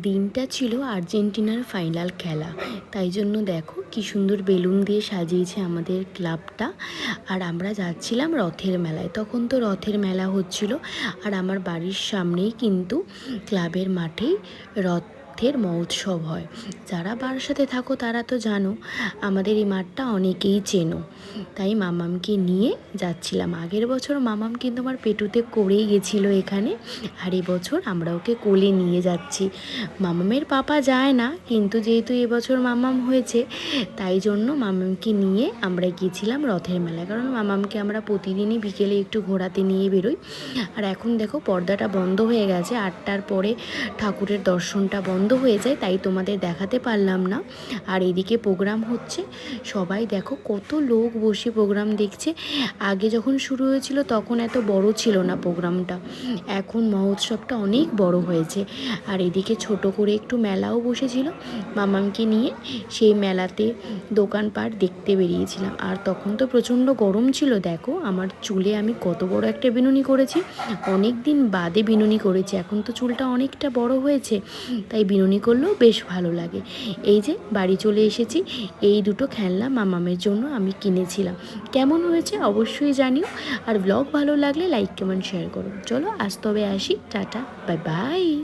দিনটা ছিল আর্জেন্টিনার ফাইনাল খেলা, তাই জন্য দেখো কি সুন্দর বেলুন দিয়ে সাজিয়েছে আমাদের ক্লাবটা। আর আমরা যাচ্ছিলাম রথের মেলায়, তখন তো রথের মেলা হচ্ছিল। আর আমার বাড়ির সামনেই কিন্তু ক্লাবের মাঠেই রথের মহোৎসব হয়। যারা বারাসাতে থাকো তারা তো জানো, আমাদের এই মাঠটা অনেকেই চেনো। তাই মামামকে নিয়ে যাচ্ছিলাম। আগের বছর মামাম কিন্তু আমার পেটুতে করেই গেছিলো এখানে, আর এবছর আমরা ওকে কোলে নিয়ে যাচ্ছি। মামামের পাপা যায় না, কিন্তু যেহেতু এবছর মামাম হয়েছে তাই জন্য মামামকে নিয়ে আমরা গিয়েছিলাম রথের মেলায়। কারণ মামামকে আমরা প্রতিদিনই বিকেলে একটু ঘোরাতে নিয়ে বেরোই। আর এখন দেখো পর্দাটা বন্ধ হয়ে গেছে, 8টার পরে ঠাকুরের দর্শনটা বন্ধ হয়ে যায়, তাই তোমাদের দেখাতে পারলাম না। আর এদিকে প্রোগ্রাম হচ্ছে, সবাই দেখো কত লোক বসে প্রোগ্রাম দেখছে। আগে যখন শুরু হয়েছিল তখন এত বড় ছিল না প্রোগ্রামটা, এখন মহোৎসবটা অনেক বড় হয়েছে। আর এদিকে ছোট করে একটু মেলাও বসেছিল, মামামকে নিয়ে সেই মেলাতে দোকানপাট দেখতে বেরিয়েছিলাম। আর তখন তো প্রচণ্ড গরম ছিল। দেখো আমার চুলে আমি কত বড় একটা বিনুনি করেছি, অনেক দিন বাদে বিনুনি করেছি। এখন তো চুলটা অনেকটা বড় হয়েছে, তাই বিনুনি করলেও বেশ ভালো লাগে। এই যে বাড়ি চলে এসেছি, এই দুটো খেলনা মামামের জন্য আমি কিনেছিলাম। কেমন হয়েছে অবশ্যই জানিও, আর ব্লগ ভালো লাগলে লাইক কমেন্ট শেয়ার করো। চলো আজ তবে আসি, টাটা, বাই বাই।